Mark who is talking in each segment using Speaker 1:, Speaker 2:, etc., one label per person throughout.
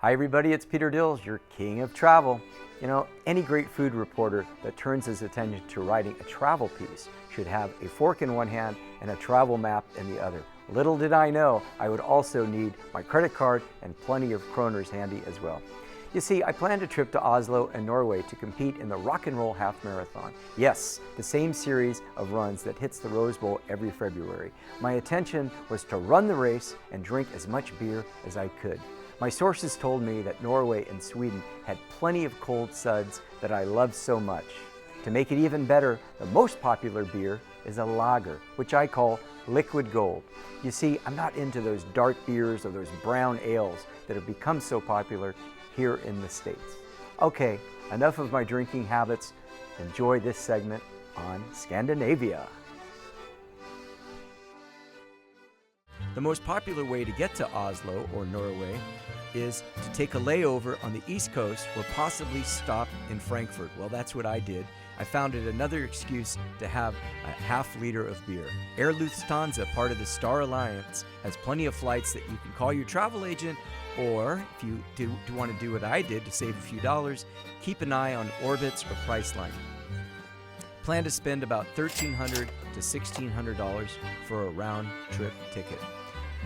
Speaker 1: Hi everybody, it's Peter Dills, your king of travel. You know, any great food reporter that turns his attention to writing a travel piece should have a fork in one hand and a travel map in the other. Little did I know, I would also need my credit card and plenty of kroners handy as well. You see, I planned a trip to Oslo and Norway to compete in the Rock and Roll Half Marathon. Yes, the same series of runs that hits the Rose Bowl every February. My intention was to run the race and drink as much beer as I could. My sources told me that Norway and Sweden had plenty of cold suds that I love so much. To make it even better, the most popular beer is a lager, which I call liquid gold. You see, I'm not into those dark beers or those brown ales that have become so popular here in the States. Okay, enough of my drinking habits. Enjoy this segment on Scandinavia. The most popular way to get to Oslo or Norway is to take a layover on the East Coast or possibly stop in Frankfurt. Well, that's what I did. I found it another excuse to have a half liter of beer. Air Lufthansa, part of the Star Alliance, has plenty of flights that you can call your travel agent, or if you do want to do what I did to save a few dollars, keep an eye on Orbitz or Priceline. Plan to spend about $1,300 to $1,600 for a round-trip ticket.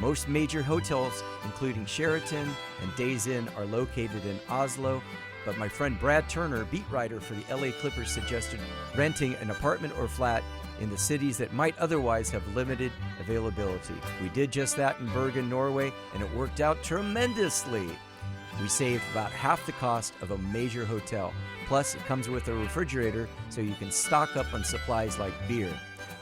Speaker 1: Most major hotels, including Sheraton and Days Inn, are located in Oslo, but my friend Brad Turner, beat writer for the LA Clippers, suggested renting an apartment or flat in the cities that might otherwise have limited availability. We did just that in Bergen, Norway, and it worked out tremendously. We saved about half the cost of a major hotel. Plus, it comes with a refrigerator so you can stock up on supplies like beer.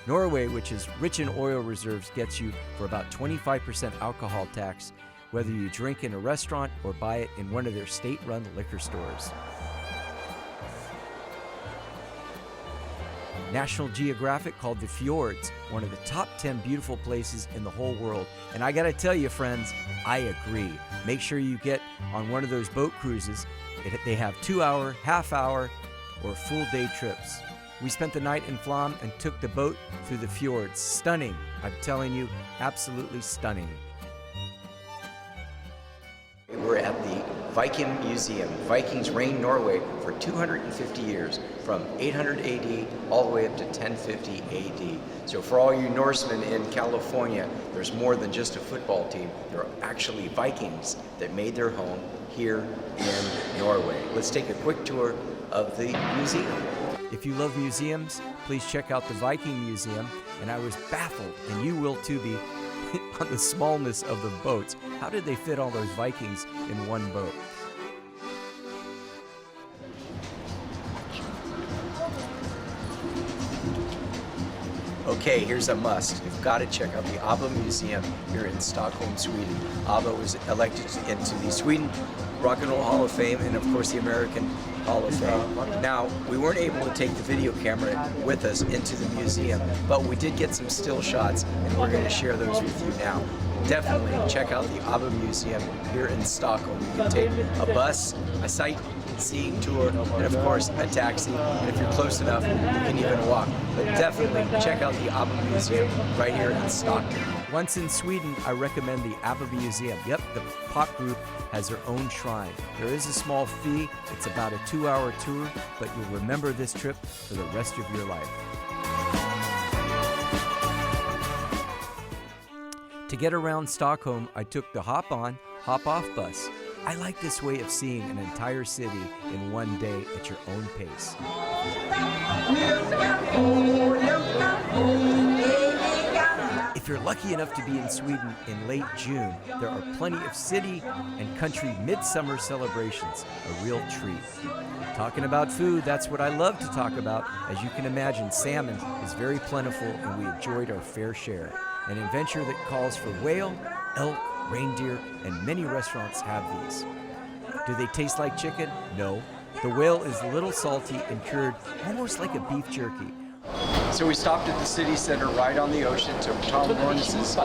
Speaker 1: Norway, which is rich in oil reserves, gets you for about 25% alcohol tax, whether you drink in a restaurant or buy it in one of their state-run liquor stores. National Geographic called the fjords one of the top 10 beautiful places in the whole world. And I gotta tell you, friends, I agree. Make sure you get on one of those boat cruises. They have 2-hour, half-hour, or full-day trips. We spent the night in Flam and took the boat through the fjords. Stunning. I'm telling you, absolutely stunning. We're at the Viking Museum. Vikings reigned Norway for 250 years, from 800 AD all the way up to 1050 AD. So for all you Norsemen in California, there's more than just a football team. There are actually Vikings that made their home here in Norway. Let's take a quick tour of the museum. If you love museums, please check out the Viking Museum. And I was baffled, and you will too be, on the smallness of the boats. How did they fit all those Vikings in one boat? Okay, here's a must. You've got to check out the ABBA Museum here in Stockholm, Sweden. ABBA was elected into the Sweden Rock and Roll Hall of Fame and of course the American Hall of Fame. Now, we weren't able to take the video camera with us into the museum, but we did get some still shots and we're going to share those with you now. Definitely check out the ABBA Museum here in Stockholm. You can take a bus, a sightseeing tour, and of course a taxi. And if you're close enough, you can even walk. But definitely check out the ABBA Museum right here in Stockholm. Once in Sweden, I recommend the ABBA Museum. Yep, the pop group has their own shrine. There is a small fee. It's about a 2-hour tour, but you'll remember this trip for the rest of your life. To get around Stockholm, I took the hop-on, hop-off bus. I like this way of seeing an entire city in one day at your own pace. If you're lucky enough to be in Sweden in late June, there are plenty of city and country midsummer celebrations, a real treat. Talking about food, that's what I love to talk about. As you can imagine, salmon is very plentiful and we enjoyed our fair share. An adventure that calls for whale, elk, reindeer, and many restaurants have these. Do they taste like chicken? No. The whale is a little salty and cured almost like a beef jerky. So we stopped at the city center right on the ocean to Tom Lawrence's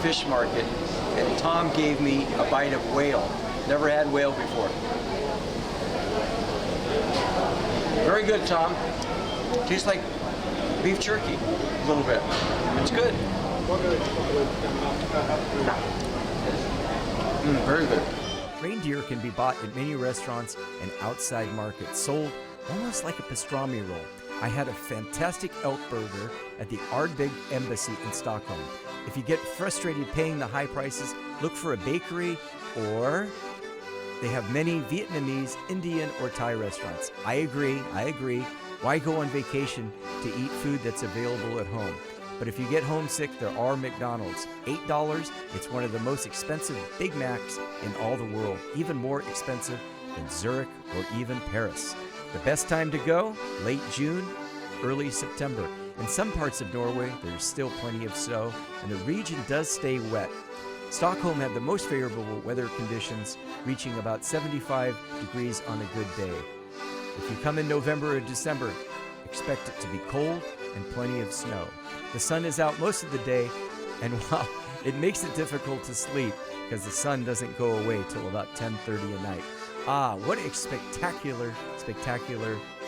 Speaker 1: fish market, and Tom gave me a bite of whale. Never had whale before. Very good, Tom. Tastes like beef jerky a little bit. It's good. Very good. Reindeer can be bought at many restaurants and outside markets, sold almost like a pastrami roll. I had a fantastic elk burger at the Ardbeg Embassy in Stockholm. If you get frustrated paying the high prices, look for a bakery, or they have many Vietnamese, Indian, or Thai restaurants. I agree. Why go on vacation to eat food that's available at home? But if you get homesick, there are McDonald's. $8, it's one of the most expensive Big Macs in all the world, even more expensive than Zurich or even Paris. The best time to go? Late June, early September. In some parts of Norway, there's still plenty of snow, and the region does stay wet. Stockholm had the most favorable weather conditions, reaching about 75 degrees on a good day. If you come in November or December, expect it to be cold and plenty of snow. The sun is out most of the day, and wow, it makes it difficult to sleep because the sun doesn't go away till about 10:30 at night. Ah, what a spectacular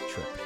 Speaker 1: trip.